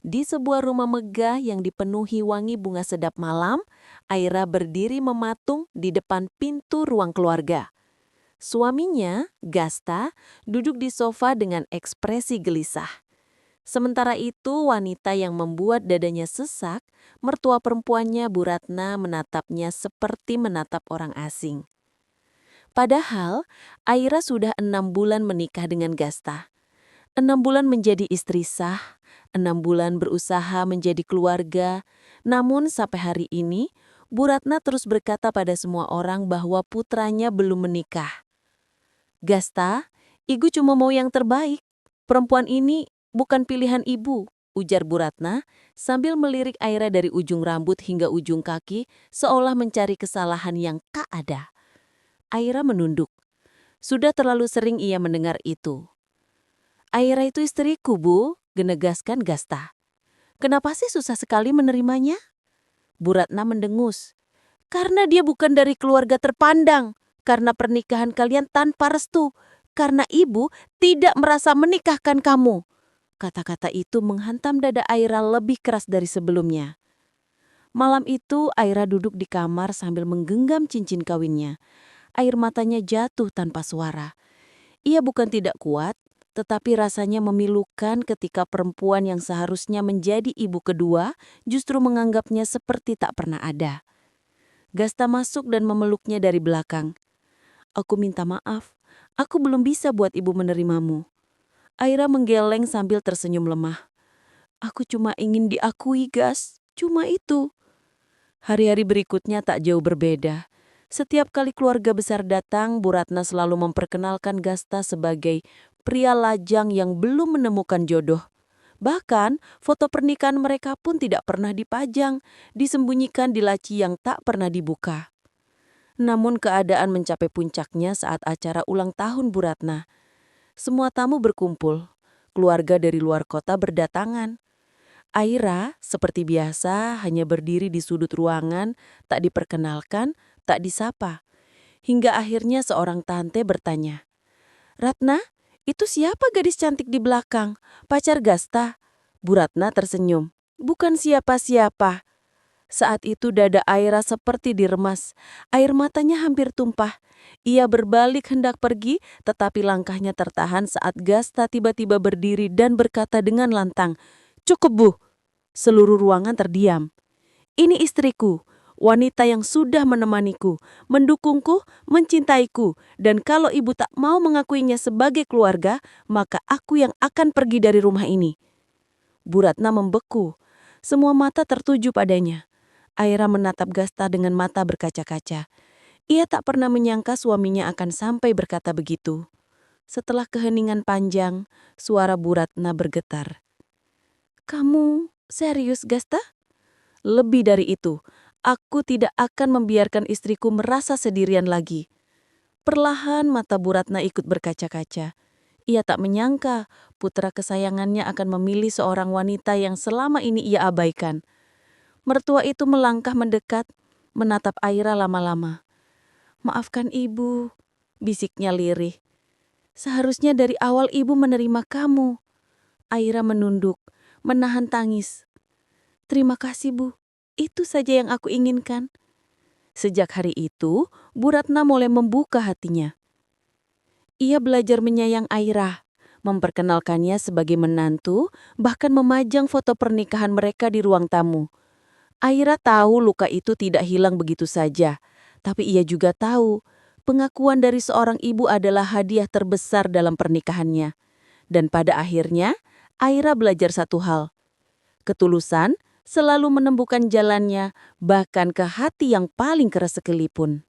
Di sebuah rumah megah yang dipenuhi wangi bunga sedap malam, Aira berdiri mematung di depan pintu ruang keluarga. Suaminya, Gasta, duduk di sofa dengan ekspresi gelisah. Sementara itu, wanita yang membuat dadanya sesak, mertua perempuannya Bu Ratna menatapnya seperti menatap orang asing. Padahal, Aira sudah 6 bulan menikah dengan Gasta. 6 bulan menjadi istri sah, 6 bulan berusaha menjadi keluarga. Namun sampai hari ini, Bu Ratna terus berkata pada semua orang bahwa putranya belum menikah. "Gasta, Ibu cuma mau yang terbaik. Perempuan ini bukan pilihan Ibu," ujar Bu Ratna sambil melirik Aira dari ujung rambut hingga ujung kaki seolah mencari kesalahan yang tak ada. Aira menunduk. Sudah terlalu sering ia mendengar itu. "Aira itu istriku, Bu," genegaskan Gasta. "Kenapa sih susah sekali menerimanya?" Bu Ratna mendengus. "Karena dia bukan dari keluarga terpandang, karena pernikahan kalian tanpa restu, karena ibu tidak merasa menikahkan kamu." Kata-kata itu menghantam dada Aira lebih keras dari sebelumnya. Malam itu Aira duduk di kamar sambil menggenggam cincin kawinnya. Air matanya jatuh tanpa suara. Ia bukan tidak kuat, tetapi rasanya memilukan ketika perempuan yang seharusnya menjadi ibu kedua justru menganggapnya seperti tak pernah ada. Gasta masuk dan memeluknya dari belakang. "Aku minta maaf, aku belum bisa buat ibu menerimamu." Aira menggeleng sambil tersenyum lemah. "Aku cuma ingin diakui, Gas. Cuma itu." Hari-hari berikutnya tak jauh berbeda. Setiap kali keluarga besar datang, Bu Ratna selalu memperkenalkan Gasta sebagai pria lajang yang belum menemukan jodoh. Bahkan, foto pernikahan mereka pun tidak pernah dipajang, disembunyikan di laci yang tak pernah dibuka. Namun keadaan mencapai puncaknya saat acara ulang tahun Bu Ratna. Semua tamu berkumpul, keluarga dari luar kota berdatangan. Aira, seperti biasa, hanya berdiri di sudut ruangan, tak diperkenalkan, tak disapa. Hingga akhirnya seorang tante bertanya, "Ratna, itu siapa gadis cantik di belakang? Pacar Gasta?" Bu Ratna tersenyum. "Bukan siapa-siapa." Saat itu dada Aira seperti diremas. Air matanya hampir tumpah. Ia berbalik hendak pergi, tetapi langkahnya tertahan saat Gasta tiba-tiba berdiri dan berkata dengan lantang, "Cukup, Bu." Seluruh ruangan terdiam. "Ini istriku, wanita yang sudah menemaniku, mendukungku, mencintaiku, dan kalau ibu tak mau mengakuinya sebagai keluarga, maka aku yang akan pergi dari rumah ini." Bu Ratna membeku. Semua mata tertuju padanya. Aira menatap Gasta dengan mata berkaca-kaca. Ia tak pernah menyangka suaminya akan sampai berkata begitu. Setelah keheningan panjang, suara Bu Ratna bergetar. "Kamu serius, Gasta?" "Lebih dari itu, aku tidak akan membiarkan istriku merasa sendirian lagi." Perlahan mata Bu Ratna ikut berkaca-kaca. Ia tak menyangka putra kesayangannya akan memilih seorang wanita yang selama ini ia abaikan. Mertua itu melangkah mendekat, menatap Aira lama-lama. "Maafkan ibu," bisiknya lirih. "Seharusnya dari awal ibu menerima kamu." Aira menunduk, menahan tangis. "Terima kasih, Bu. Itu saja yang aku inginkan." Sejak hari itu, Bu Ratna mulai membuka hatinya. Ia belajar menyayang Aira, memperkenalkannya sebagai menantu, bahkan memajang foto pernikahan mereka di ruang tamu. Aira tahu luka itu tidak hilang begitu saja, tapi ia juga tahu pengakuan dari seorang ibu adalah hadiah terbesar dalam pernikahannya. Dan pada akhirnya, Aira belajar satu hal. Ketulusan selalu menemukan jalannya bahkan ke hati yang paling keras sekalipun.